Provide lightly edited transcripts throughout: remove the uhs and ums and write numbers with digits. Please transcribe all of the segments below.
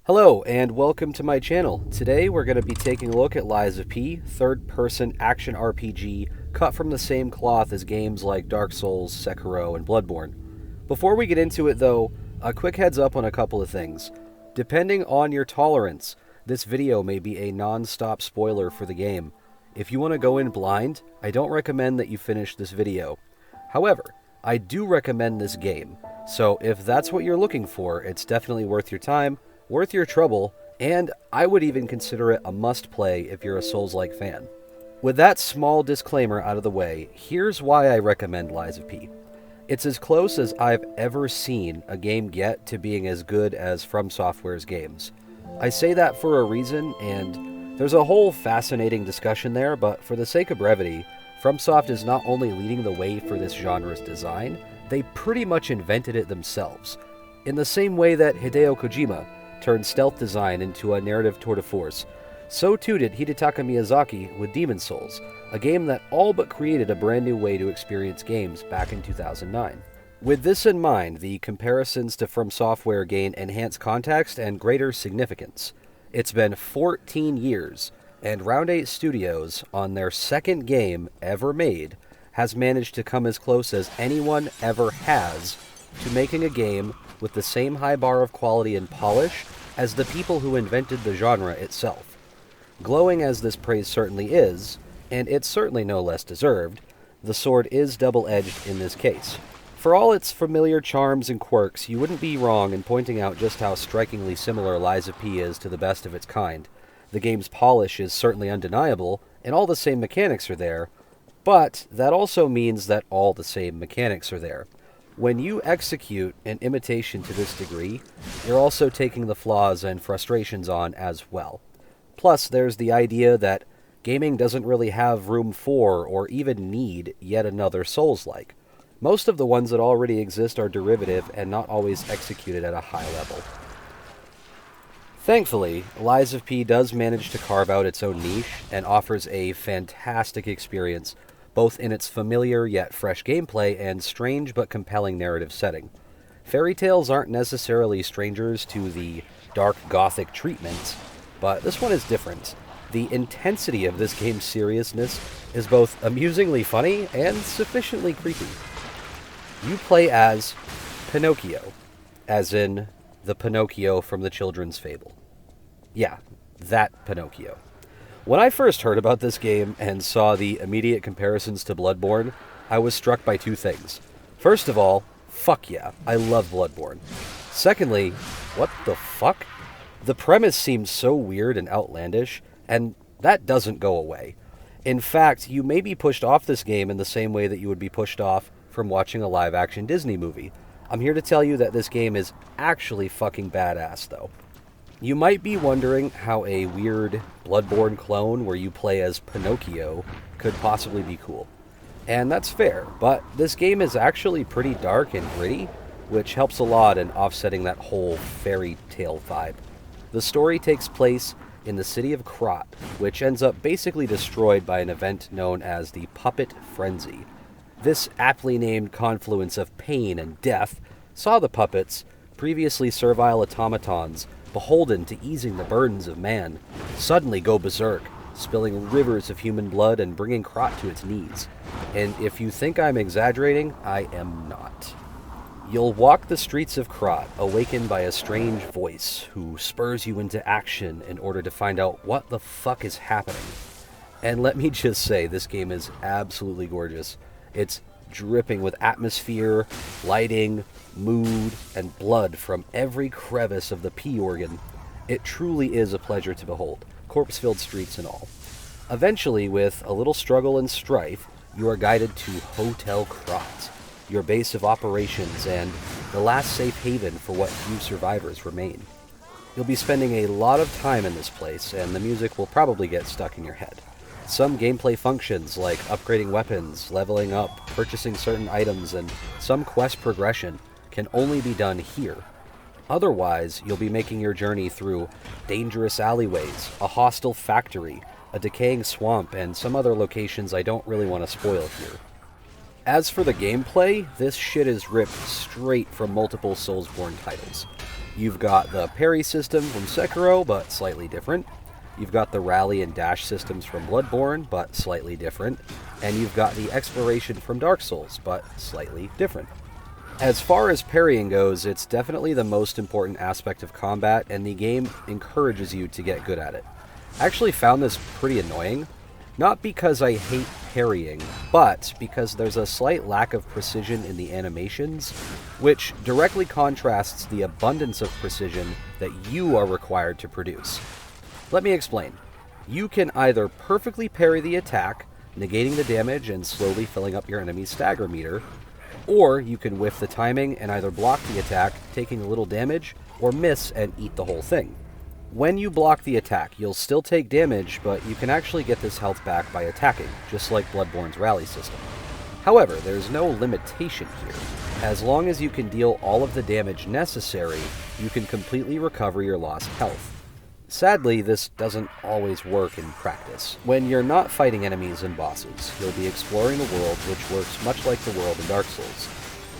Hello and welcome to my channel. Today we're going to be taking a look at Lies of P, third-person action RPG cut from the same cloth as games like Dark Souls, Sekiro, and Bloodborne. Before we get into it though, a quick heads up on a couple of things. Depending on your tolerance, this video may be a non-stop spoiler for the game. If you want to go in blind, I don't recommend that you finish this video. However, I do recommend this game, so if that's what you're looking for, it's definitely worth your time, worth your trouble, and I would even consider it a must-play if you're a Souls-like fan. With that small disclaimer out of the way, here's why I recommend Lies of P. It's as close as I've ever seen a game get to being as good as From Software's games. I say that for a reason, and there's a whole fascinating discussion there, but for the sake of brevity, FromSoft is not only leading the way for this genre's design, they pretty much invented it themselves, in the same way that Hideo Kojima turned stealth design into a narrative tour de force. So too did Hidetaka Miyazaki with Demon's Souls, a game that all but created a brand new way to experience games back in 2009. With this in mind, the comparisons to From Software gain enhanced context and greater significance. It's been 14 years, and Round 8 Studios, on their second game ever made, has managed to come as close as anyone ever has to making a game with the same high bar of quality and polish as the people who invented the genre itself. Glowing as this praise certainly is, and it's certainly no less deserved, the sword is double-edged in this case. For all its familiar charms and quirks, you wouldn't be wrong in pointing out just how strikingly similar Lies of P is to the best of its kind. The game's polish is certainly undeniable, and all the same mechanics are there, but that also means that all the same mechanics are there. When you execute an imitation to this degree, you're also taking the flaws and frustrations on as well. Plus, there's the idea that gaming doesn't really have room for or even need yet another Souls-like. Most of the ones that already exist are derivative and not always executed at a high level. Thankfully, Lies of P does manage to carve out its own niche and offers a fantastic experience, both in its familiar yet fresh gameplay and strange but compelling narrative setting. Fairy tales aren't necessarily strangers to the dark gothic treatment, but this one is different. The intensity of this game's seriousness is both amusingly funny and sufficiently creepy. You play as Pinocchio, as in the Pinocchio from the children's fable. Yeah, that Pinocchio. When I first heard about this game and saw the immediate comparisons to Bloodborne, I was struck by two things. First of all, fuck yeah, I love Bloodborne. Secondly, what the fuck? The premise seems so weird and outlandish, and that doesn't go away. In fact, you may be pushed off this game in the same way that you would be pushed off from watching a live-action Disney movie. I'm here to tell you that this game is actually fucking badass, though. You might be wondering how a weird Bloodborne clone where you play as Pinocchio could possibly be cool. And that's fair, but this game is actually pretty dark and gritty, which helps a lot in offsetting that whole fairy tale vibe. The story takes place in the city of Krat, which ends up basically destroyed by an event known as the Puppet Frenzy. This aptly named confluence of pain and death saw the puppets, previously servile automatons, beholden to easing the burdens of man, suddenly go berserk, spilling rivers of human blood and bringing Krat to its knees. And if you think I'm exaggerating, I am not. You'll walk the streets of Krat, awakened by a strange voice who spurs you into action in order to find out what the fuck is happening. And let me just say, this game is absolutely gorgeous. It's dripping with atmosphere, lighting, mood, and blood from every crevice of the P organ. It truly is a pleasure to behold, corpse-filled streets and all. Eventually, with a little struggle and strife, you are guided to Hotel Krat, your base of operations and the last safe haven for what few survivors remain. You'll be spending a lot of time in this place, and the music will probably get stuck in your head. Some gameplay functions like upgrading weapons, leveling up, purchasing certain items, and some quest progression can only be done here. Otherwise, you'll be making your journey through dangerous alleyways, a hostile factory, a decaying swamp, and some other locations I don't really want to spoil here. As for the gameplay, this shit is ripped straight from multiple Soulsborne titles. You've got the parry system from Sekiro, but slightly different. You've got the rally and dash systems from Bloodborne, but slightly different. And you've got the exploration from Dark Souls, but slightly different. As far as parrying goes, it's definitely the most important aspect of combat, and the game encourages you to get good at it. I actually found this pretty annoying, not because I hate parrying, but because there's a slight lack of precision in the animations, which directly contrasts the abundance of precision that you are required to produce. Let me explain. You can either perfectly parry the attack, negating the damage and slowly filling up your enemy's stagger meter, or you can whiff the timing and either block the attack, taking a little damage, or miss and eat the whole thing. When you block the attack, you'll still take damage, but you can actually get this health back by attacking, just like Bloodborne's rally system. However, there's no limitation here. As long as you can deal all of the damage necessary, you can completely recover your lost health. Sadly, this doesn't always work in practice. When you're not fighting enemies and bosses, you'll be exploring the world, which works much like the world in Dark Souls.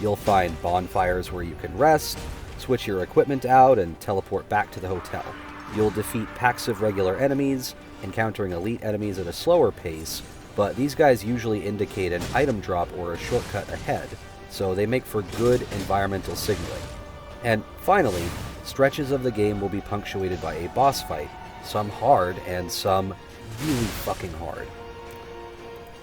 You'll find bonfires where you can rest, switch your equipment out, and teleport back to the hotel. You'll defeat packs of regular enemies, encountering elite enemies at a slower pace, but these guys usually indicate an item drop or a shortcut ahead, so they make for good environmental signaling. And finally, stretches of the game will be punctuated by a boss fight, some hard and some really fucking hard.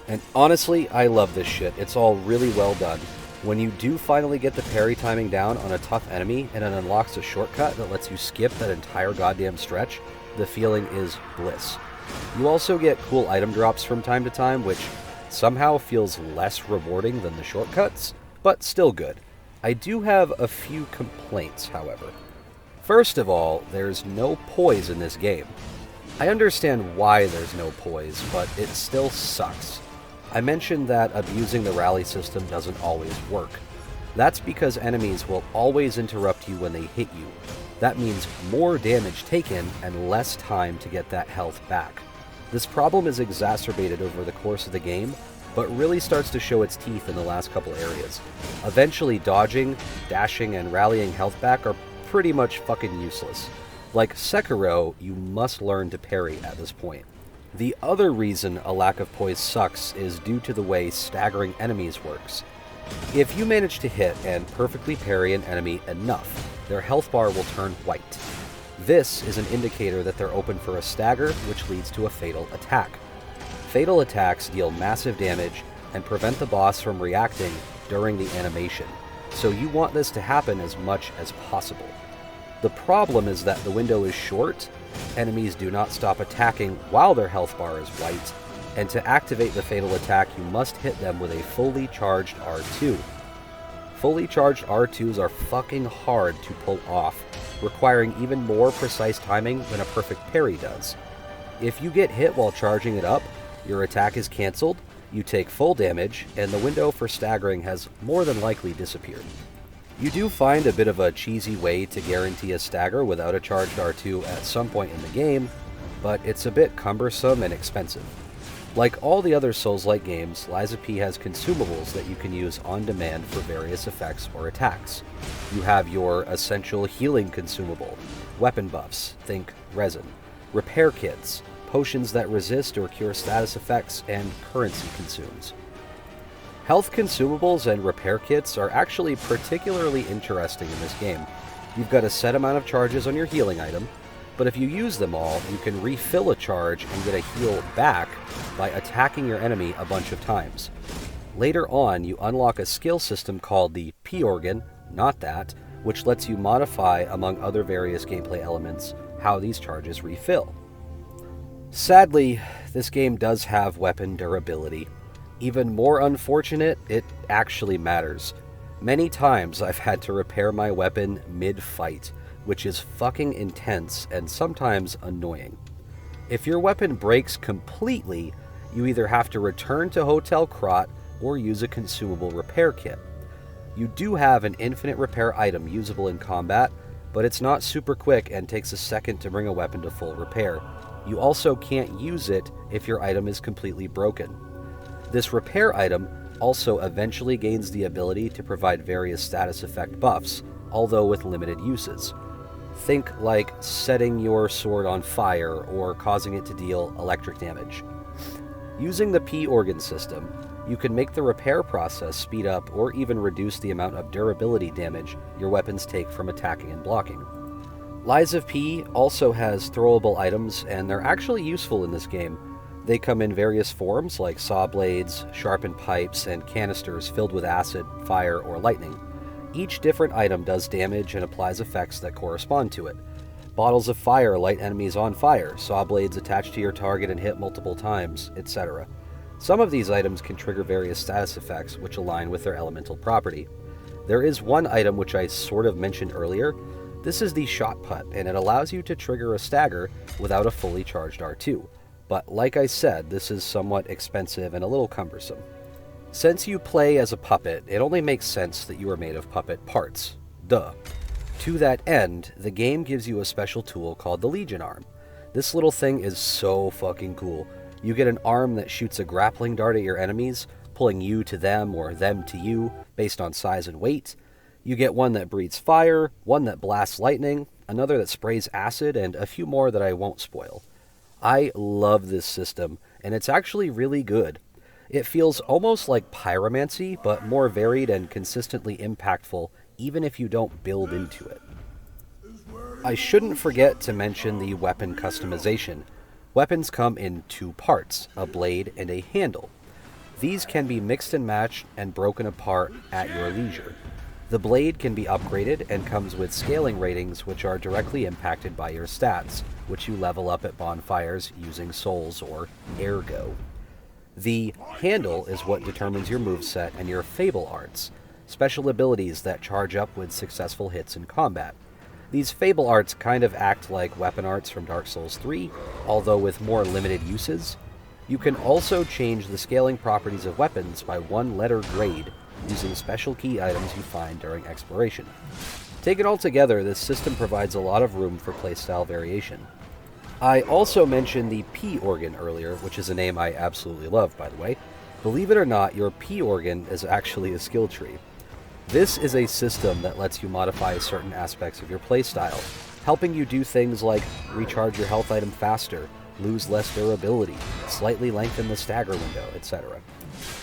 And honestly, I love this shit. It's all really well done. When you do finally get the parry timing down on a tough enemy and it unlocks a shortcut that lets you skip that entire goddamn stretch, the feeling is bliss. You also get cool item drops from time to time, which somehow feels less rewarding than the shortcuts, but still good. I do have a few complaints, however. First of all, there's no poise in this game. I understand why there's no poise, but it still sucks. I mentioned that abusing the rally system doesn't always work. That's because enemies will always interrupt you when they hit you. That means more damage taken and less time to get that health back. This problem is exacerbated over the course of the game, but really starts to show its teeth in the last couple areas. Eventually, dodging, dashing, and rallying health back are pretty much fucking useless. Like Sekiro, you must learn to parry at this point. The other reason a lack of poise sucks is due to the way staggering enemies works. If you manage to hit and perfectly parry an enemy enough, their health bar will turn white. This is an indicator that they're open for a stagger, which leads to a fatal attack. Fatal attacks deal massive damage and prevent the boss from reacting during the animation, so you want this to happen as much as possible. The problem is that the window is short, enemies do not stop attacking while their health bar is white, and to activate the fatal attack you must hit them with a fully charged R2. Fully charged R2s are fucking hard to pull off, requiring even more precise timing than a perfect parry does. If you get hit while charging it up, your attack is cancelled, you take full damage, and the window for staggering has more than likely disappeared. You do find a bit of a cheesy way to guarantee a stagger without a charged R2 at some point in the game, but it's a bit cumbersome and expensive. Like all the other Souls-like games, Liza P has consumables that you can use on demand for various effects or attacks. You have your essential healing consumable, weapon buffs, think resin, repair kits, potions that resist or cure status effects, and currency consumes. Health consumables and repair kits are actually particularly interesting in this game. You've got a set amount of charges on your healing item, but if you use them all, you can refill a charge and get a heal back by attacking your enemy a bunch of times. Later on, you unlock a skill system called the P-Organ, not that, which lets you modify, among other various gameplay elements, how these charges refill. Sadly, this game does have weapon durability. Even more unfortunate, it actually matters. Many times I've had to repair my weapon mid-fight, which is fucking intense and sometimes annoying. If your weapon breaks completely, you either have to return to Hotel Krot or use a consumable repair kit. You do have an infinite repair item usable in combat, but it's not super quick and takes a second to bring a weapon to full repair. You also can't use it if your item is completely broken. This repair item also eventually gains the ability to provide various status effect buffs, although with limited uses. Think like setting your sword on fire or causing it to deal electric damage. Using the P organ system, you can make the repair process speed up or even reduce the amount of durability damage your weapons take from attacking and blocking. Lies of P also has throwable items, and they're actually useful in this game. They come in various forms like saw blades, sharpened pipes, and canisters filled with acid, fire, or lightning. Each different item does damage and applies effects that correspond to it. Bottles of fire light enemies on fire, saw blades attach to your target and hit multiple times, etc. Some of these items can trigger various status effects which align with their elemental property. There is one item which I sort of mentioned earlier. This is the shot put, and it allows you to trigger a stagger without a fully charged R2. But like I said, this is somewhat expensive and a little cumbersome. Since you play as a puppet, it only makes sense that you are made of puppet parts. Duh. To that end, the game gives you a special tool called the Legion Arm. This little thing is so fucking cool. You get an arm that shoots a grappling dart at your enemies, pulling you to them or them to you based on size and weight. You get one that breathes fire, one that blasts lightning, another that sprays acid, and a few more that I won't spoil. I love this system, and it's actually really good. It feels almost like pyromancy, but more varied and consistently impactful, even if you don't build into it. I shouldn't forget to mention the weapon customization. Weapons come in two parts, a blade and a handle. These can be mixed and matched and broken apart at your leisure. The blade can be upgraded and comes with scaling ratings which are directly impacted by your stats, which you level up at bonfires using souls or ergo. The handle is what determines your moveset and your fable arts, special abilities that charge up with successful hits in combat. These fable arts kind of act like weapon arts from Dark Souls 3, although with more limited uses. You can also change the scaling properties of weapons by one letter grade, using special key items you find during exploration. Taken all together, this system provides a lot of room for playstyle variation. I also mentioned the P organ earlier, which is a name I absolutely love, by the way. Believe it or not, your P organ is actually a skill tree. This is a system that lets you modify certain aspects of your playstyle, helping you do things like recharge your health item faster, lose less durability, slightly lengthen the stagger window, etc.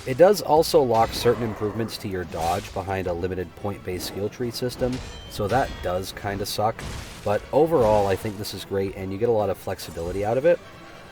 It does also lock certain improvements to your dodge behind a limited point-based skill tree system, so that does kinda suck, but overall I think this is great and you get a lot of flexibility out of it.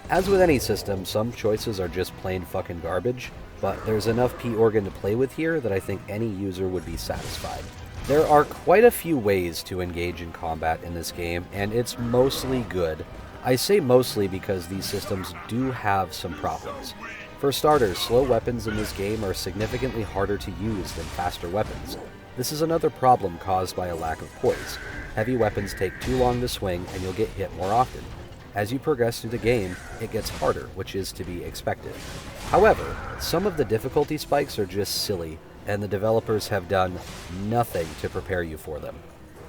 As with any system, some choices are just plain fucking garbage, but there's enough P organ to play with here that I think any user would be satisfied. There are quite a few ways to engage in combat in this game, and it's mostly good. I say mostly because these systems do have some problems. For starters, slow weapons in this game are significantly harder to use than faster weapons. This is another problem caused by a lack of poise. Heavy weapons take too long to swing and you'll get hit more often. As you progress through the game, it gets harder, which is to be expected. However, some of the difficulty spikes are just silly, and the developers have done nothing to prepare you for them.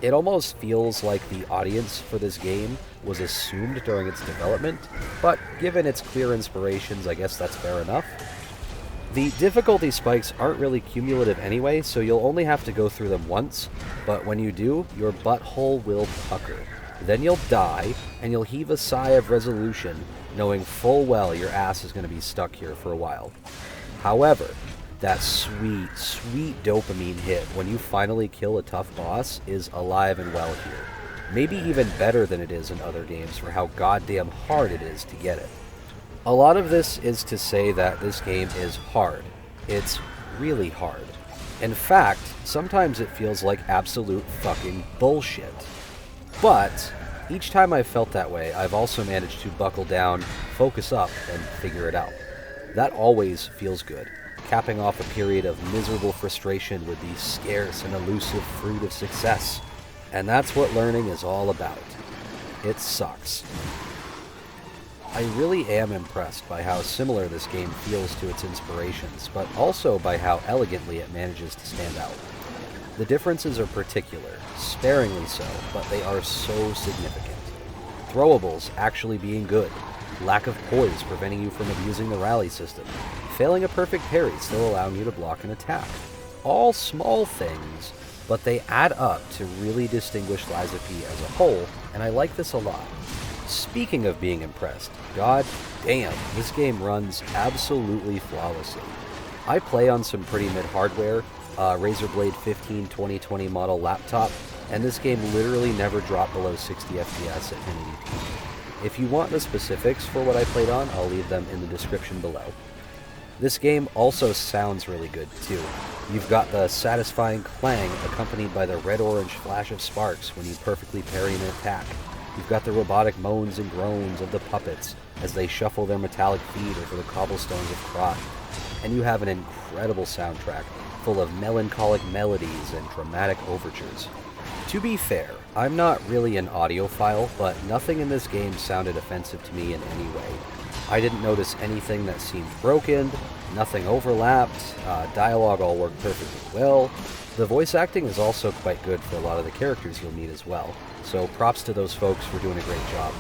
It almost feels like the audience for this game was assumed during its development, but given its clear inspirations, I guess that's fair enough. The difficulty spikes aren't really cumulative anyway, so you'll only have to go through them once, but when you do, your butthole will pucker. Then you'll die, and you'll heave a sigh of resolution, knowing full well your ass is going to be stuck here for a while. However, that sweet, sweet dopamine hit when you finally kill a tough boss is alive and well here. Maybe even better than it is in other games for how goddamn hard it is to get it. A lot of this is to say that this game is hard. It's really hard. In fact, sometimes it feels like absolute fucking bullshit. But each time I've felt that way, I've also managed to buckle down, focus up, and figure it out. That always feels good, capping off a period of miserable frustration with the scarce and elusive fruit of success. And that's what learning is all about. It sucks. I really am impressed by how similar this game feels to its inspirations, but also by how elegantly it manages to stand out. The differences are particular, sparingly so, but they are so significant. Throwables actually being good, lack of poise preventing you from abusing the rally system, failing a perfect parry still allowing you to block an attack. All small things, but they add up to really distinguish Lies of P as a whole, and I like this a lot. Speaking of being impressed, god damn, this game runs absolutely flawlessly. I play on some pretty mid hardware, Razer Blade 15 2020 model laptop, and this game literally never dropped below 60 FPS at 1080p. If you want the specifics for what I played on, I'll leave them in the description below. This game also sounds really good too. You've got the satisfying clang accompanied by the red-orange flash of sparks when you perfectly parry an attack. You've got the robotic moans and groans of the puppets as they shuffle their metallic feet over the cobblestones of Krot. And you have an incredible soundtrack full of melancholic melodies and dramatic overtures. To be fair, I'm not really an audiophile, but nothing in this game sounded offensive to me in any way. I didn't notice anything that seemed broken, nothing overlapped, dialogue all worked perfectly well. The voice acting is also quite good for a lot of the characters you'll meet as well, so props to those folks for doing a great job.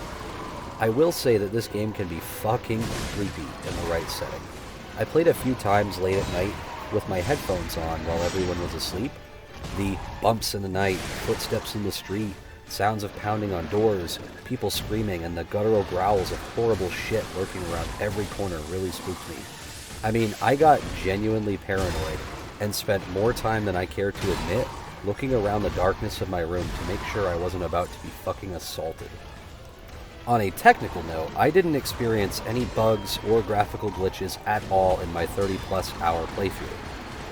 I will say that this game can be fucking creepy in the right setting. I played a few times late at night with my headphones on while everyone was asleep. The bumps in the night, footsteps in the street, sounds of pounding on doors, people screaming, and the guttural growls of horrible shit lurking around every corner really spooked me. I mean, I got genuinely paranoid and spent more time than I care to admit looking around the darkness of my room to make sure I wasn't about to be fucking assaulted. On a technical note, I didn't experience any bugs or graphical glitches at all in my 30-plus hour playthrough.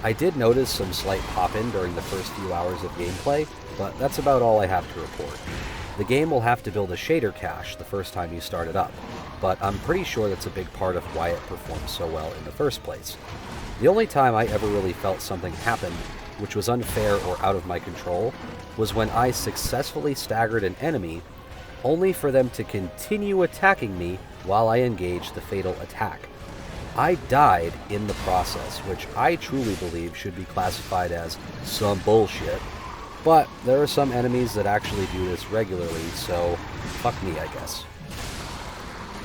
I did notice some slight pop-in during the first few hours of gameplay, but that's about all I have to report. The game will have to build a shader cache the first time you start it up, but I'm pretty sure that's a big part of why it performed so well in the first place. The only time I ever really felt something happened, which was unfair or out of my control, was when I successfully staggered an enemy, only for them to continue attacking me while I engaged the fatal attack. I died in the process, which I truly believe should be classified as some bullshit. But there are some enemies that actually do this regularly, so fuck me, I guess.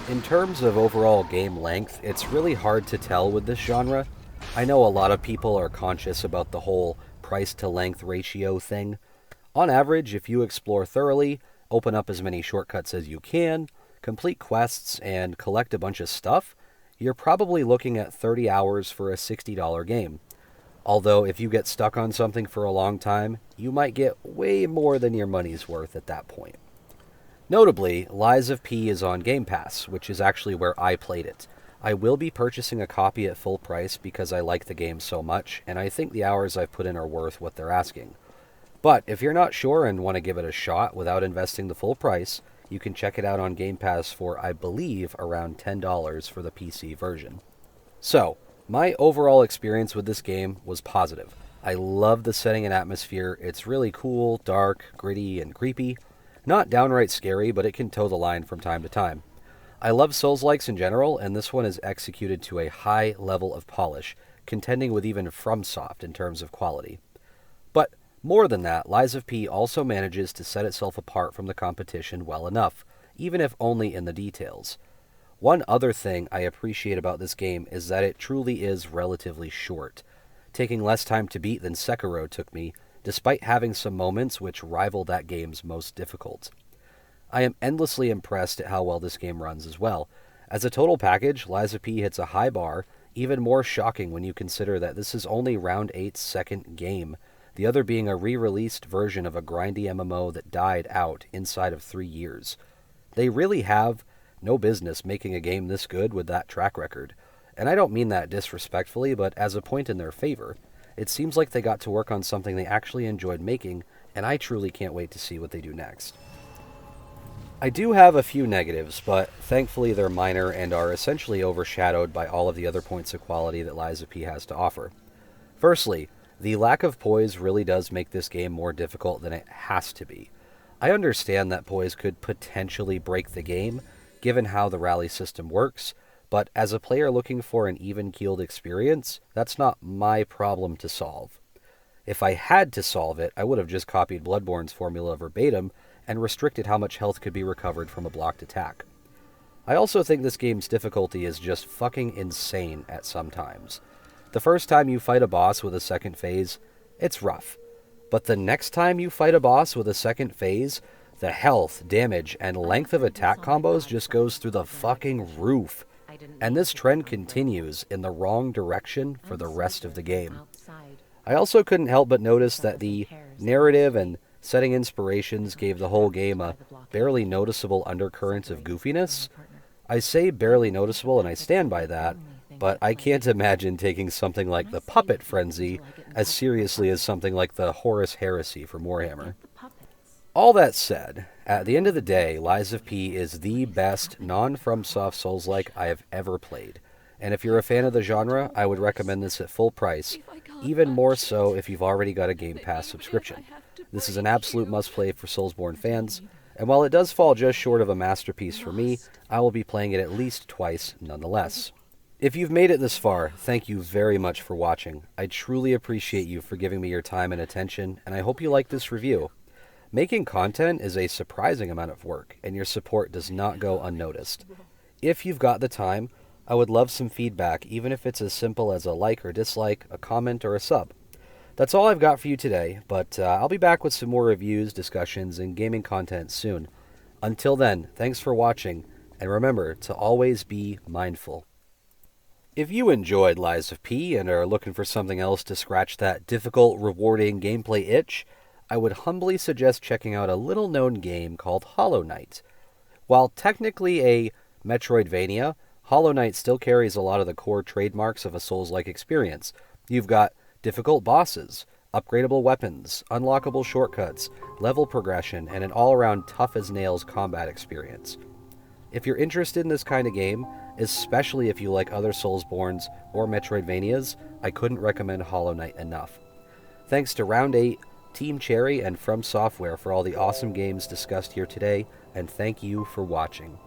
In terms of overall game length, it's really hard to tell with this genre. I know a lot of people are conscious about the whole price-to-length ratio thing. On average, if you explore thoroughly, open up as many shortcuts as you can, complete quests, and collect a bunch of stuff, you're probably looking at 30 hours for a $60 game. Although if you get stuck on something for a long time, you might get way more than your money's worth at that point. Notably, Lies of P is on Game Pass, which is actually where I played it. I will be purchasing a copy at full price because I like the game so much, and I think the hours I've put in are worth what they're asking. But if you're not sure and want to give it a shot without investing the full price, you can check it out on Game Pass for, I believe, around $10 for the PC version. So, my overall experience with this game was positive. I love the setting and atmosphere. It's really cool, dark, gritty, and creepy. Not downright scary, but it can toe the line from time to time. I love Souls-likes in general, and this one is executed to a high level of polish, contending with even FromSoft in terms of quality. But more than that, Lies of P also manages to set itself apart from the competition well enough, even if only in the details. One other thing I appreciate about this game is that it truly is relatively short, taking less time to beat than Sekiro took me, despite having some moments which rival that game's most difficult. I am endlessly impressed at how well this game runs as well. As a total package, Lies of P hits a high bar, even more shocking when you consider that this is only Round 8's second game, the other being a re-released version of a grindy MMO that died out inside of 3 years. They really have no business making a game this good with that track record, and I don't mean that disrespectfully, but as a point in their favor. It seems like they got to work on something they actually enjoyed making, and I truly can't wait to see what they do next. I do have a few negatives, but thankfully they're minor and are essentially overshadowed by all of the other points of quality that Lies of P has to offer. Firstly, the lack of poise really does make this game more difficult than it has to be. I understand that poise could potentially break the game, given how the rally system works, but as a player looking for an even-keeled experience, that's not my problem to solve. If I had to solve it, I would have just copied Bloodborne's formula verbatim and restricted how much health could be recovered from a blocked attack. I also think this game's difficulty is just fucking insane at some times. The first time you fight a boss with a second phase, it's rough. But the next time you fight a boss with a second phase, the health, damage, and length of attack combos just goes through the fucking roof. And this trend continues in the wrong direction for the rest of the game. I also couldn't help but notice that the narrative and setting inspirations gave the whole game a barely noticeable undercurrent of goofiness. I say barely noticeable and I stand by that, but I can't imagine taking something like the Puppet Frenzy as seriously as something like the Horus Heresy from Warhammer. All that said, at the end of the day, Lies of P is the best non-FromSoft Souls-like I have ever played. And if you're a fan of the genre, I would recommend this at full price, even more so if you've already got a Game Pass subscription. This is an absolute must-play for Soulsborne fans, and while it does fall just short of a masterpiece for me, I will be playing it at least twice nonetheless. If you've made it this far, thank you very much for watching. I truly appreciate you for giving me your time and attention, and I hope you like this review. Making content is a surprising amount of work, and your support does not go unnoticed. If you've got the time, I would love some feedback, even if it's as simple as a like or dislike, a comment, or a sub. That's all I've got for you today, but I'll be back with some more reviews, discussions, and gaming content soon. Until then, thanks for watching, and remember to always be mindful. If you enjoyed Lies of P and are looking for something else to scratch that difficult, rewarding gameplay itch, I would humbly suggest checking out a little-known game called Hollow Knight. While technically a Metroidvania, Hollow Knight still carries a lot of the core trademarks of a Souls-like experience. You've got difficult bosses, upgradable weapons, unlockable shortcuts, level progression, and an all-around tough-as-nails combat experience. If you're interested in this kind of game, especially if you like other Soulsbornes or Metroidvanias, I couldn't recommend Hollow Knight enough. Thanks to Round 8, Team Cherry, and From Software for all the awesome games discussed here today, and thank you for watching.